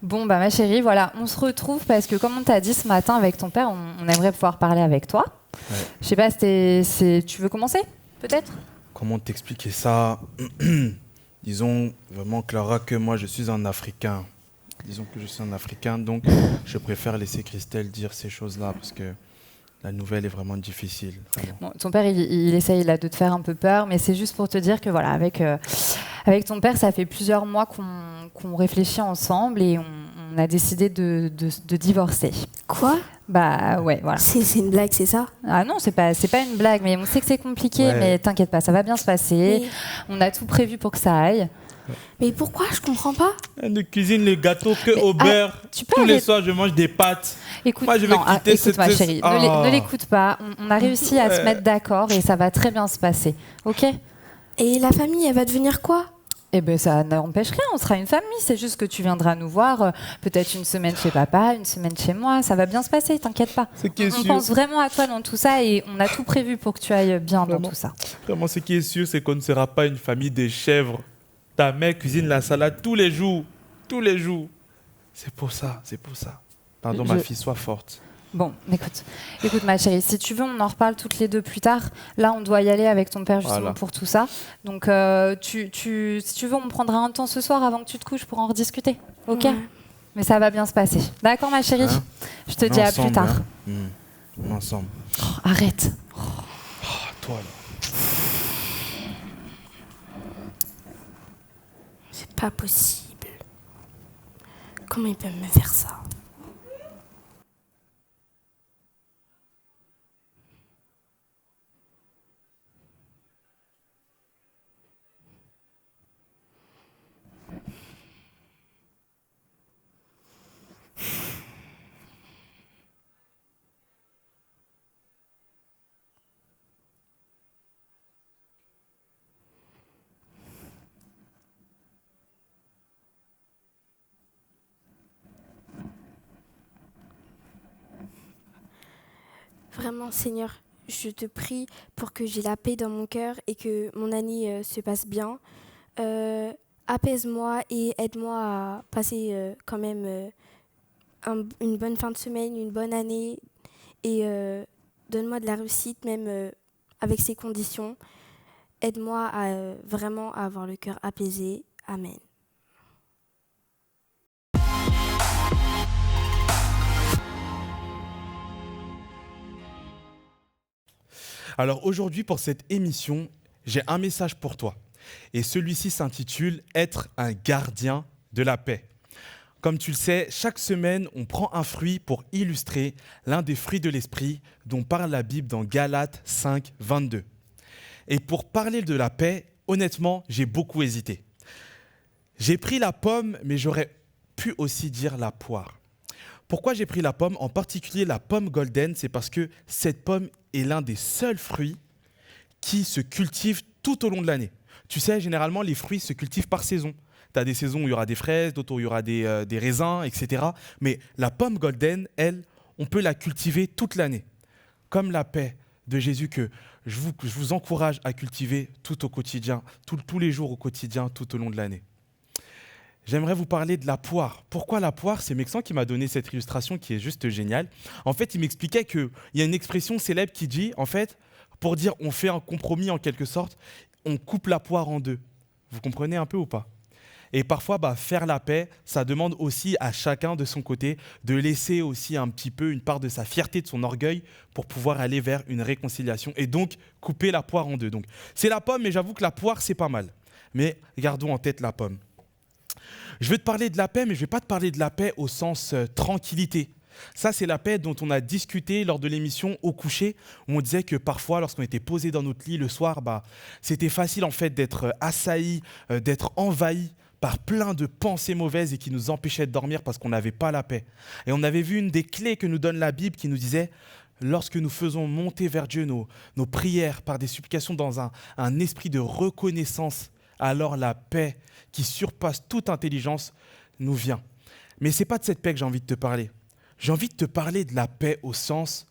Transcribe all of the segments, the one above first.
Bon, bah ma chérie, voilà, on se retrouve parce que comme on t'a dit ce matin avec ton père, on aimerait pouvoir parler avec toi. Ouais. Je sais pas, tu veux commencer, peut-être? Comment t'expliquer ça? Disons vraiment, Clara, que moi je suis un Africain. Disons que je suis un Africain, donc je préfère laisser Christelle dire ces choses-là parce que la nouvelle est vraiment difficile. Vraiment. Bon, ton père, il essaye là de te faire un peu peur, mais c'est juste pour te dire que voilà, avec ton père, ça fait plusieurs mois qu'on réfléchit ensemble et on a décidé de divorcer. Quoi? Bah ouais, voilà. C'est une blague, c'est ça? Ah non, c'est pas une blague, mais on sait que c'est compliqué, Ouais. mais t'inquiète pas, ça va bien se passer. Mais, On a tout prévu pour que ça aille. mais pourquoi? Je comprends pas. Elle ne cuisine les gâteaux que au beurre. tu peux Tous les arrêter. soirs, je mange des pâtes. Écoute, Moi, je vais quitter écoute cette... ma chérie, ne l'écoute pas. On a réussi à se mettre d'accord et ça va très bien se passer, ok? Et la famille, elle va devenir quoi? Eh ben ça n'empêche rien, on sera une famille. C'est juste que tu viendras nous voir, peut-être une semaine chez papa, une semaine chez moi. Ça va bien se passer, t'inquiète pas. Ce qui est On sûr, pense vraiment à toi dans tout ça et on a tout prévu pour que tu ailles bien dans Vraiment. tout ça. vraiment, ce qui est sûr, c'est qu'on ne sera pas une famille de chèvres. Ta mère cuisine la salade tous les jours. Tous les jours. C'est pour ça, c'est pour ça. Pardon, ma fille, sois forte. Bon, écoute ma chérie, si tu veux, on en reparle toutes les deux plus tard. Là, on doit y aller avec ton père justement Voilà. pour tout ça. Donc, si tu veux, on prendra un temps ce soir avant que tu te couches pour en rediscuter. Ok? Ouais. Mais ça va bien se passer. D'accord, ma chérie? Hein? Je te On est dis à plus ensemble, tard. hein. On est ensemble. Oh, arrête. Ah, toi, là. C'est pas possible. Comment ils peuvent me faire ça? Vraiment, Seigneur, je te prie pour que j'ai la paix dans mon cœur et que mon année se passe bien. Apaise-moi et aide-moi à passer quand même une bonne fin de semaine, une bonne année et donne-moi de la réussite même avec ces conditions. Aide-moi à vraiment à avoir le cœur apaisé. Amen. Alors aujourd'hui, pour cette émission, j'ai un message pour toi. Et celui-ci s'intitule « Être un gardien de la paix ». Comme tu le sais, chaque semaine, on prend un fruit pour illustrer l'un des fruits de l'esprit dont parle la Bible dans Galates 5, 22. Et pour parler de la paix, honnêtement, j'ai beaucoup hésité. J'ai pris la pomme, mais j'aurais pu aussi dire la poire. Pourquoi j'ai pris la pomme, en particulier la pomme golden? C'est parce que cette pomme est l'un des seuls fruits qui se cultivent tout au long de l'année. Tu sais, généralement, les fruits se cultivent par saison. Tu as des saisons où il y aura des fraises, d'autres où il y aura des raisins, etc. Mais la pomme golden, elle, on peut la cultiver toute l'année. Comme la paix de Jésus que je vous encourage à cultiver tout au quotidien, tous les jours au quotidien, tout au long de l'année. J'aimerais vous parler de la poire. Pourquoi la poire? C'est Mexan qui m'a donné cette illustration qui est juste géniale. En fait, il m'expliquait qu'il y a une expression célèbre qui dit, en fait, pour dire on fait un compromis en quelque sorte, on coupe la poire en deux. Vous comprenez un peu ou pas? Et parfois, faire la paix, ça demande aussi à chacun de son côté de laisser aussi un petit peu une part de sa fierté, de son orgueil pour pouvoir aller vers une réconciliation et donc couper la poire en deux. Donc, c'est la pomme, mais j'avoue que la poire, c'est pas mal. Mais gardons en tête la pomme. Je vais te parler de la paix, mais je ne vais pas te parler de la paix au sens tranquillité. Ça, c'est la paix dont on a discuté lors de l'émission Au coucher, où on disait que parfois, lorsqu'on était posé dans notre lit le soir, c'était facile en fait d'être assailli, d'être envahi par plein de pensées mauvaises et qui nous empêchaient de dormir parce qu'on n'avait pas la paix. Et on avait vu une des clés que nous donne la Bible qui nous disait lorsque nous faisons monter vers Dieu nos prières par des supplications dans un esprit de reconnaissance, alors la paix qui surpasse toute intelligence nous vient. Mais ce n'est pas de cette paix que j'ai envie de te parler. J'ai envie de te parler de la paix au sens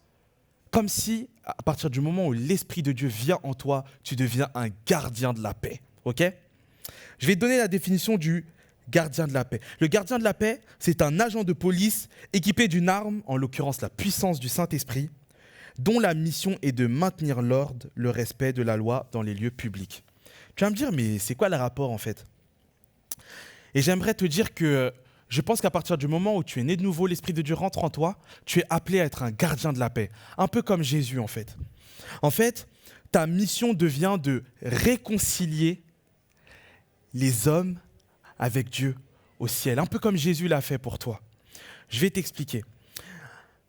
comme si, à partir du moment où l'Esprit de Dieu vient en toi, tu deviens un gardien de la paix. Ok ? Je vais te donner la définition du gardien de la paix. Le gardien de la paix, c'est un agent de police équipé d'une arme, en l'occurrence la puissance du Saint-Esprit, dont la mission est de maintenir l'ordre, le respect de la loi dans les lieux publics. Tu vas me dire, mais c'est quoi le rapport en fait? Et j'aimerais te dire que je pense qu'à partir du moment où tu es né de nouveau, l'Esprit de Dieu rentre en toi, tu es appelé à être un gardien de la paix. Un peu comme Jésus en fait. En fait, ta mission devient de réconcilier les hommes avec Dieu au ciel. Un peu comme Jésus l'a fait pour toi. Je vais t'expliquer.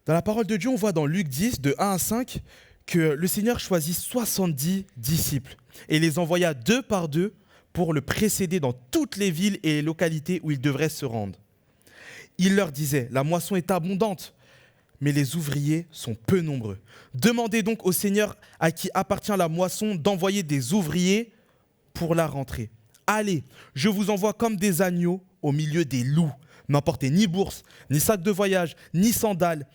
Dans la parole de Dieu, on voit dans Luc 10, de 1 à 5, que le Seigneur choisit 70 disciples et les envoya 2 par 2 pour le précéder dans toutes les villes et les localités où il devrait se rendre. Il leur disait, la moisson est abondante, mais les ouvriers sont peu nombreux. Demandez donc au Seigneur à qui appartient la moisson d'envoyer des ouvriers pour la rentrée. Allez, je vous envoie comme des agneaux au milieu des loups. N'emportez ni bourse, ni sac de voyage, ni sandales,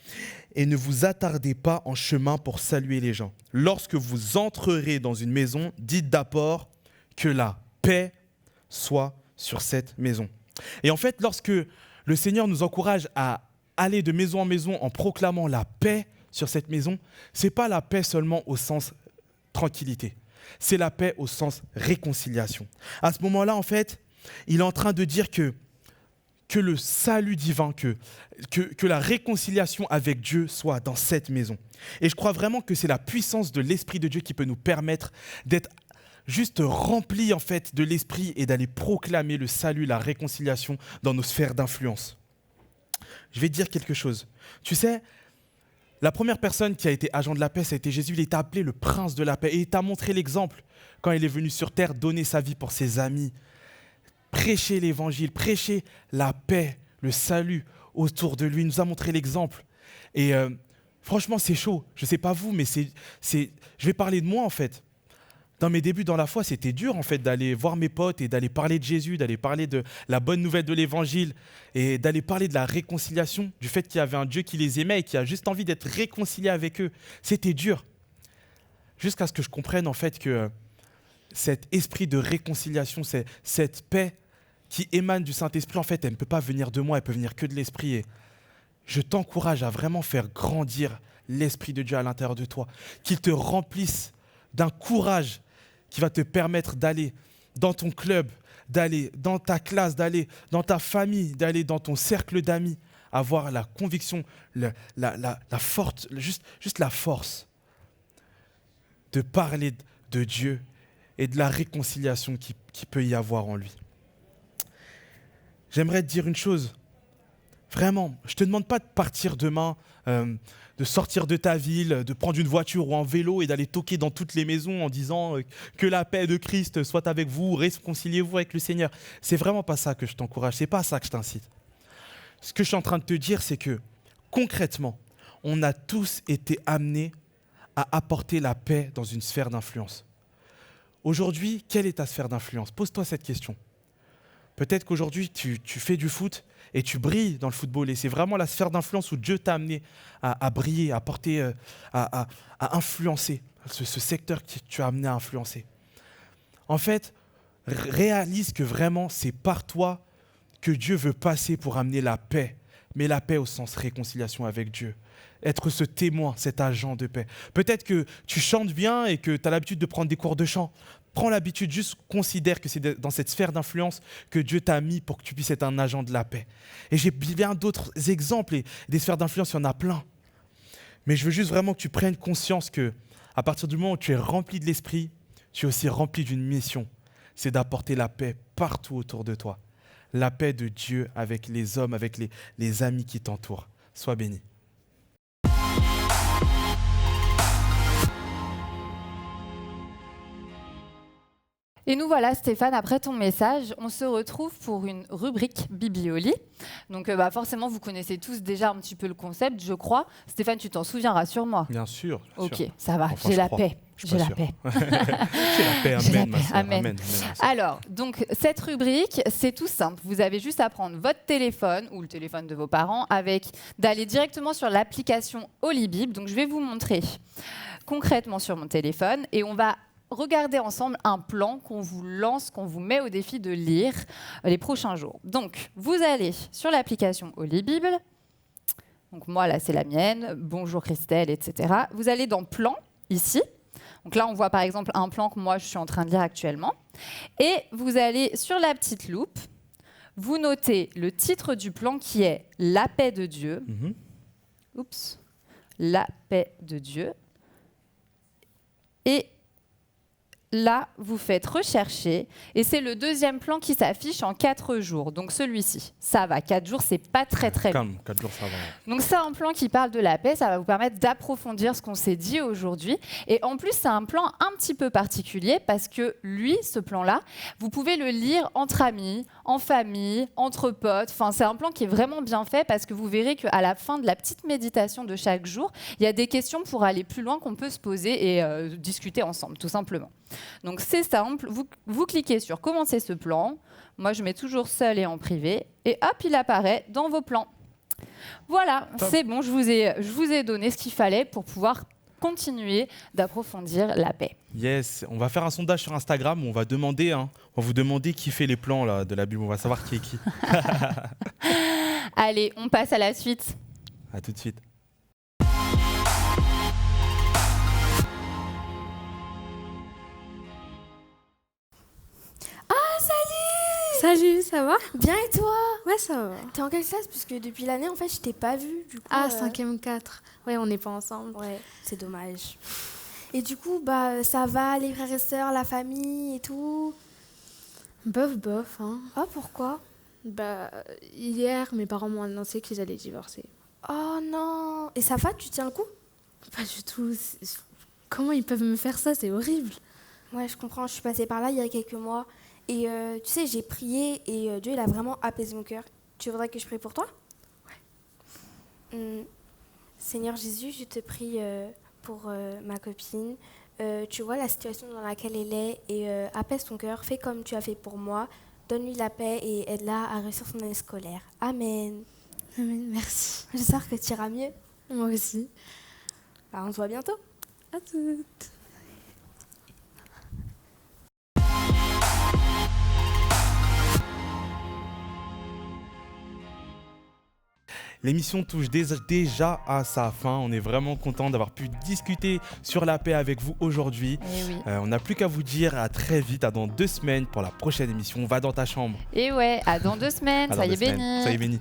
et ne vous attardez pas en chemin pour saluer les gens. Lorsque vous entrerez dans une maison, dites d'abord que la paix soit sur cette maison. Et en fait, lorsque le Seigneur nous encourage à aller de maison en maison en proclamant la paix sur cette maison, ce n'est pas la paix seulement au sens tranquillité, c'est la paix au sens réconciliation. À ce moment-là, en fait, il est en train de dire que le salut divin, que la réconciliation avec Dieu soit dans cette maison. Et je crois vraiment que c'est la puissance de l'Esprit de Dieu qui peut nous permettre d'être juste remplis en fait de l'Esprit et d'aller proclamer le salut, la réconciliation dans nos sphères d'influence. Je vais te dire quelque chose. Tu sais, la première personne qui a été agent de la paix, ça a été Jésus. Il était appelé le prince de la paix. Et il t'a montré l'exemple quand il est venu sur terre donner sa vie pour ses amis. Prêcher l'évangile, prêcher la paix, le salut autour de lui. Il nous a montré l'exemple. Et franchement, c'est chaud. Je ne sais pas vous, mais je vais parler de moi en fait. Dans mes débuts dans la foi, c'était dur en fait d'aller voir mes potes et d'aller parler de Jésus, d'aller parler de la bonne nouvelle de l'évangile et d'aller parler de la réconciliation, du fait qu'il y avait un Dieu qui les aimait et qui a juste envie d'être réconcilié avec eux. C'était dur. Jusqu'à ce que je comprenne en fait que cet esprit de réconciliation, cette paix qui émane du Saint-Esprit, en fait, elle ne peut pas venir de moi, elle peut venir que de l'Esprit. Et je t'encourage à vraiment faire grandir l'Esprit de Dieu à l'intérieur de toi, qu'il te remplisse d'un courage qui va te permettre d'aller dans ton club, d'aller dans ta classe, d'aller dans ta famille, d'aller dans ton cercle d'amis, avoir la conviction, la force de parler de Dieu et de la réconciliation qui peut y avoir en lui. J'aimerais te dire une chose, vraiment, je ne te demande pas de partir demain, de sortir de ta ville, de prendre une voiture ou un vélo et d'aller toquer dans toutes les maisons en disant que la paix de Christ soit avec vous, réconciliez-vous avec le Seigneur. C'est vraiment pas ça que je t'encourage, c'est pas ça que je t'incite. Ce que je suis en train de te dire, c'est que concrètement, on a tous été amenés à apporter la paix dans une sphère d'influence. Aujourd'hui, quelle est ta sphère d'influence? Pose-toi cette question. Peut-être qu'aujourd'hui, tu fais du foot et tu brilles dans le football. Et c'est vraiment la sphère d'influence où Dieu t'a amené à briller, à porter, à influencer, ce secteur que tu as amené à influencer. En fait, réalise que vraiment, c'est par toi que Dieu veut passer pour amener la paix. Mais la paix au sens réconciliation avec Dieu. Être ce témoin, cet agent de paix. Peut-être que tu chantes bien et que tu as l'habitude de prendre des cours de chant. Prends l'habitude, juste considère que c'est dans cette sphère d'influence que Dieu t'a mis pour que tu puisses être un agent de la paix. Et j'ai bien d'autres exemples, et des sphères d'influence, il y en a plein. Mais je veux juste vraiment que tu prennes conscience que à partir du moment où tu es rempli de l'Esprit, tu es aussi rempli d'une mission. C'est d'apporter la paix partout autour de toi. La paix de Dieu avec les hommes, avec les amis qui t'entourent. Sois béni. Et nous voilà, Stéphane, après ton message, on se retrouve pour une rubrique Biblioli. Donc forcément, vous connaissez tous déjà un petit peu le concept, je crois. Stéphane, tu t'en souviens, rassure-moi. Bien sûr. Ok, ça va, j'ai la paix. J'ai la paix. J'ai la paix, amen, ma sœur. Amen. Alors, donc, cette rubrique, c'est tout simple. Vous avez juste à prendre votre téléphone ou le téléphone de vos parents d'aller directement sur l'application Holibib. Donc, je vais vous montrer concrètement sur mon téléphone et on va regarder ensemble un plan qu'on vous lance, qu'on vous met au défi de lire les prochains jours. Donc, vous allez sur l'application Holy Bible. Donc moi, là, c'est la mienne. Bonjour Christelle, etc. Vous allez dans Plan, ici. Donc là, on voit par exemple un plan que moi, je suis en train de lire actuellement. Et vous allez sur la petite loupe. Vous notez le titre du plan qui est « La paix de Dieu ». Oups. La paix de Dieu. Et là, vous faites rechercher et c'est le deuxième plan qui s'affiche en 4 jours. Donc celui-ci, ça va. 4 jours, c'est pas très long. Calme, 4 jours, ça va. Donc c'est un plan qui parle de la paix. Ça va vous permettre d'approfondir ce qu'on s'est dit aujourd'hui. Et en plus, c'est un plan un petit peu particulier parce que lui, ce plan-là, vous pouvez le lire entre amis, en famille, entre potes. Enfin, c'est un plan qui est vraiment bien fait parce que vous verrez qu'à la fin de la petite méditation de chaque jour, il y a des questions pour aller plus loin qu'on peut se poser et discuter ensemble, tout simplement. Donc c'est simple, vous cliquez sur commencer ce plan. Moi je mets toujours seul et en privé et hop, il apparaît dans vos plans. Voilà, c'est bon, je vous ai donné ce qu'il fallait pour pouvoir continuer d'approfondir la paix. Yes, on va faire un sondage sur Instagram où on va vous demander qui fait les plans là, de la Bible, on va savoir qui est qui. Allez, on passe à la suite. À tout de suite. Salut, ça va? Bien et toi? Ouais, ça va. T'es en quelle classe? Parce que depuis l'année, en fait, je t'ai pas vue. Du coup, 5e 4. Ouais, on n'est pas ensemble. Ouais, c'est dommage. Et du coup, ça va, les frères et sœurs, la famille et tout? Bof, hein. Oh, pourquoi? Hier, mes parents m'ont annoncé qu'ils allaient divorcer. Oh non! Et ça va, tu tiens le coup? Pas du tout. Comment ils peuvent me faire ça? C'est horrible. Ouais, je comprends, je suis passée par là il y a quelques mois. Et tu sais, j'ai prié et Dieu, il a vraiment apaisé mon cœur. Tu voudrais que je prie pour toi? Ouais. Seigneur Jésus, je te prie pour ma copine. Tu vois la situation dans laquelle elle est et apaise ton cœur. Fais comme tu as fait pour moi. Donne-lui la paix et aide-la à réussir son année scolaire. Amen. Amen, merci. J'espère que tu iras mieux. Moi aussi. On se voit bientôt. À toutes. L'émission touche déjà à sa fin. On est vraiment content d'avoir pu discuter sur la paix avec vous aujourd'hui. Oui. On n'a plus qu'à vous dire à très vite, à dans 2 semaines pour la prochaine émission. Va dans ta chambre. Et ouais, à dans 2 semaines, Ça y est béni.